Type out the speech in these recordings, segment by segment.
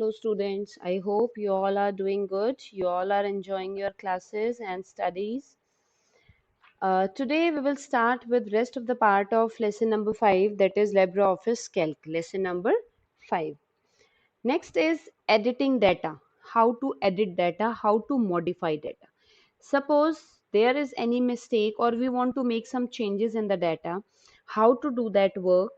Hello students, I hope you all are doing good. You all are enjoying your classes and studies. Today we will start with rest of the part of lesson number 5, that is LibreOffice Calc, lesson number 5. Next is editing data, how to edit data, how to modify data. Suppose there is any mistake or we want to make some changes in the data, how to do that work?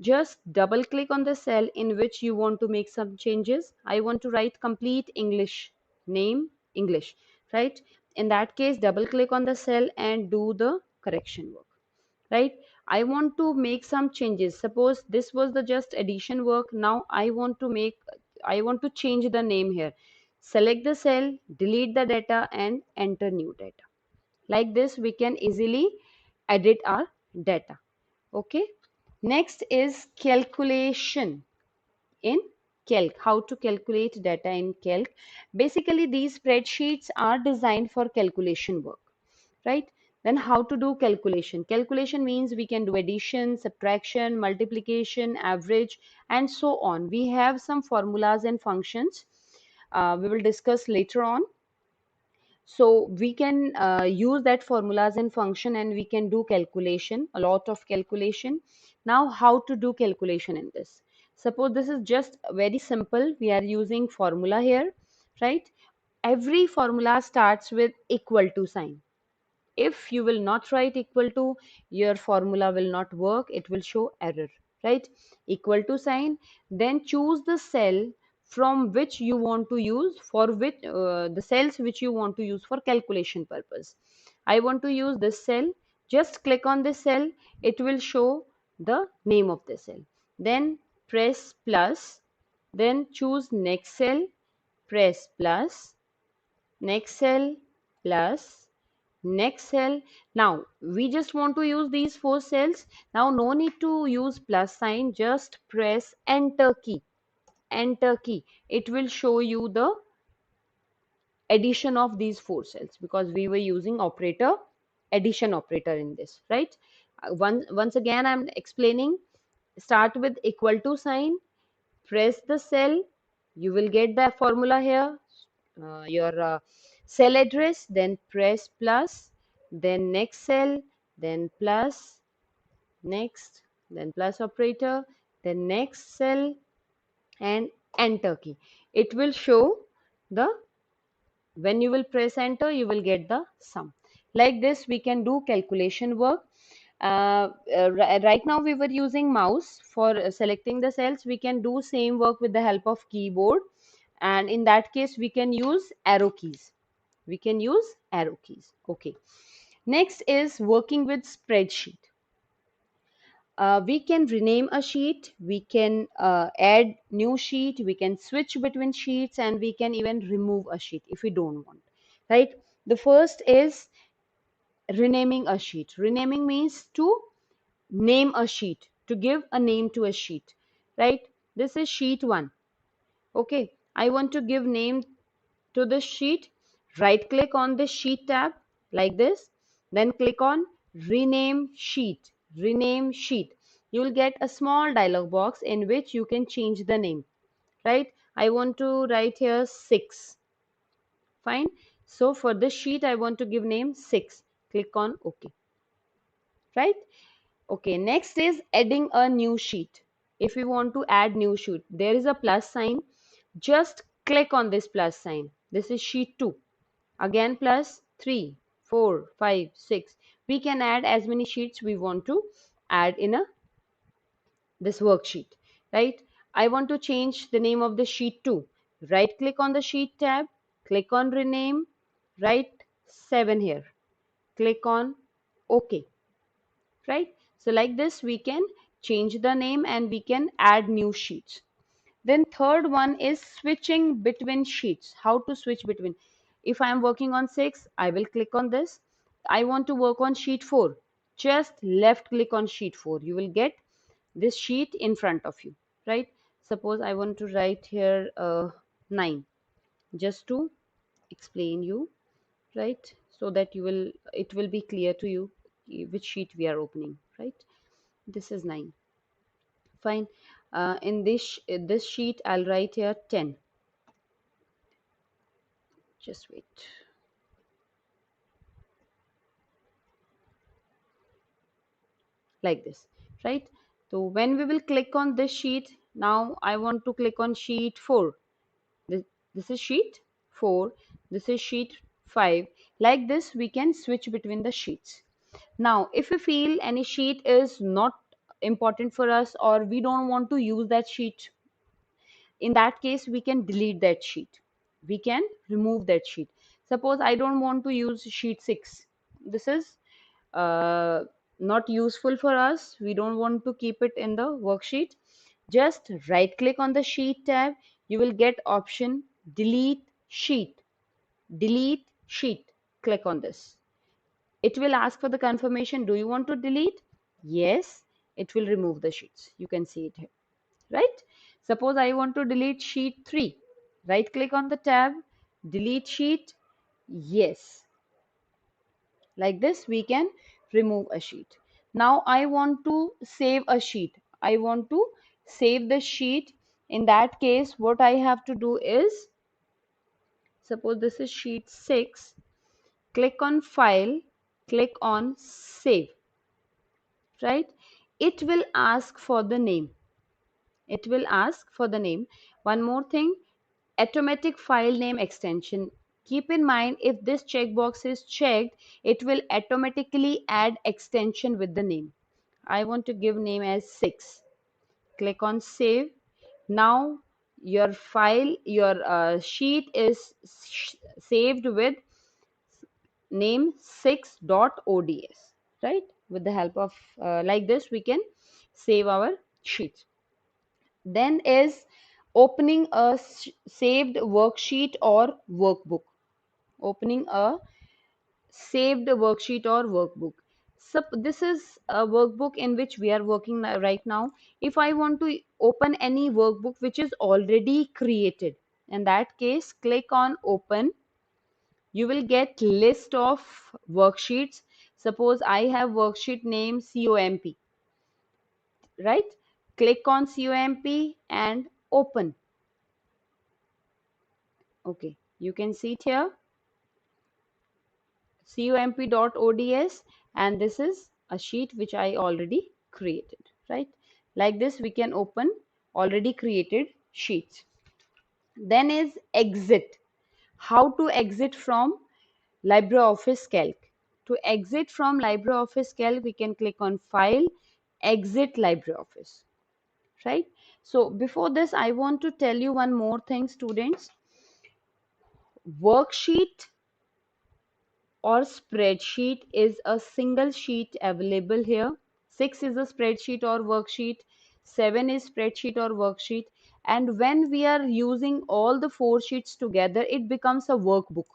Just double click on the cell in which you want to make some changes. I want to write complete English, name English, right? In that case, double click on the cell and do the correction work, right? I want to make some changes. Suppose this was the just addition work. Now I want to change the name here. Select the cell, delete the data and enter new data. Like this, we can easily edit our data. Okay. Next is calculation in Calc. How to calculate data in Calc. Basically, these spreadsheets are designed for calculation work, right? Then how to do calculation? Calculation means we can do addition, subtraction, multiplication, average, and so on. We have some formulas and functions we will discuss later on. So we can use that formulas and function and we can do calculation, a lot of calculation. Now how to do calculation in this? Suppose this is just very simple. We are using formula here, right? Every formula starts with equal to sign. If you will not write equal to, your formula will not work, it will show error, right? Equal to sign, then choose the cell from which you want to use for which the cells which you want to use for calculation purpose. I want to use this cell. Just click on this cell, it will show the name of the cell. Then press plus, then choose next cell, press plus, next cell, plus, next cell. Now we just want to use these 4 cells. Now no need to use plus sign, just press enter key. Enter key, it will show you the addition of these 4 cells because we were using operator, addition operator in this, right? Once again I'm explaining. Start with equal to sign, press the cell, you will get the formula here, your cell address, then press plus, then next cell, then plus, next, then plus operator, then next cell and enter key. It will show the, when you will press enter, you will get the sum. Like this, we can do calculation work. Right now we were using mouse for selecting the cells. We can do same work with the help of keyboard, and in that case we can use arrow keys. We can use arrow keys. Okay. Next is working with spreadsheet. We can rename a sheet, we can add new sheet, we can switch between sheets, and we can even remove a sheet if we don't want, right? The first is renaming a sheet. Renaming means to name a sheet, to give a name to a sheet, right? This is sheet 1. Okay, I want to give name to the sheet. Right click on the sheet tab like this, then click on rename sheet. Rename sheet. You will get a small dialog box in which you can change the name, right? I want to write here 6. Fine. So for this sheet I want to give name 6. Click on OK, right? Okay, next is adding a new sheet. If we want to add new sheet, there is a plus sign. Just click on this plus sign. This is sheet 2. Again plus 3, 4, 5, 6. We can add as many sheets we want to add in a this worksheet, right? I want to change the name of the sheet to. Right click on the sheet tab, click on rename, write 7 here. Click on OK, right? So like this we can change the name and we can add new sheets. Then third one is switching between sheets. How to switch between? If I am working on 6, I will click on this. I want to work on sheet 4. Just left click on sheet 4. You will get this sheet in front of you, right? Suppose I want to write here 9, just to explain you, right? So that you will, it will be clear to you which sheet we are opening, right? This is 9. Fine. In this sheet, I'll write here 10. Just wait. Like this, right? So when we will click on this sheet, now I want to click on sheet 4. This is sheet 4, this is sheet 5. Like this we can switch between the sheets. Now if we feel any sheet is not important for us, or we don't want to use that sheet, in that case we can delete that sheet, we can remove that sheet. Suppose I don't want to use sheet 6. This is uh, not useful for us, we don't want to keep it in the worksheet. Just right click on the sheet tab, you will get option delete sheet. Delete sheet, click on this. It will ask for the confirmation, do you want to delete? Yes, it will remove the sheets, you can see it here, right? Suppose I want to delete sheet 3. Right click on the tab, delete sheet. Yes, like this we can remove a sheet. Now I want to save a sheet. I want to save the sheet. In that case, what I have to do is, suppose this is sheet 6, click on file, click on save, right? It will ask for the name. It will ask for the name. One more thing, automatic file name extension. Keep in mind, if this checkbox is checked, it will automatically add extension with the name. I want to give name as 6. Click on save. Now your file, your sheet is saved with name 6.ods, right? With the help of like this we can save our sheets. Then is opening a saved worksheet or workbook. Opening a saved worksheet or workbook. So this is a workbook in which we are working right now. If I want to open any workbook which is already created, in that case click on open. You will get list of worksheets. Suppose I have worksheet name COMP, right? Click on COMP and open. Okay, you can see it here, comp.ods, and this is a sheet which I already created, right? Like this we can open already created sheets. Then is exit. How to exit from LibreOffice Calc? To exit from LibreOffice Calc, we can click on File, Exit LibreOffice, right? So before this, I want to tell you one more thing, students. Worksheet or spreadsheet is a single sheet available here. 6 is a spreadsheet or worksheet, 7 is spreadsheet or worksheet, and when we are using all the 4 sheets together, it becomes a workbook.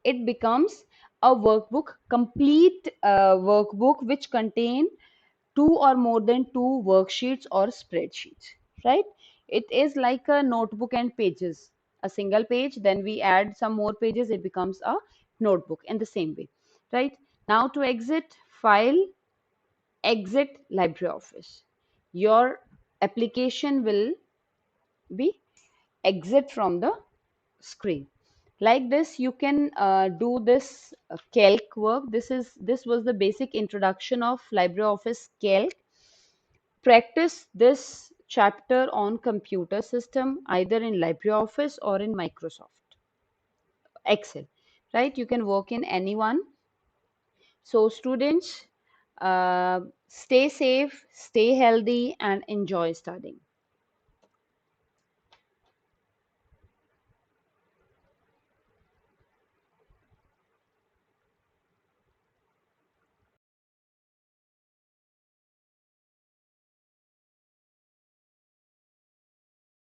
It becomes a workbook, complete workbook which contain 2 or more than 2 worksheets or spreadsheets, right? It is like a notebook and pages. A single page, then we add some more pages, it becomes a notebook in the same way, right? Now to exit, file, exit LibreOffice. Your application will be exit from the screen. Like this you can do this calc work. This was the basic introduction of LibreOffice Calc. Practice this chapter on computer system either in LibreOffice or in Microsoft Excel, right? You can work in anyone. So students, stay safe, stay healthy, and enjoy studying.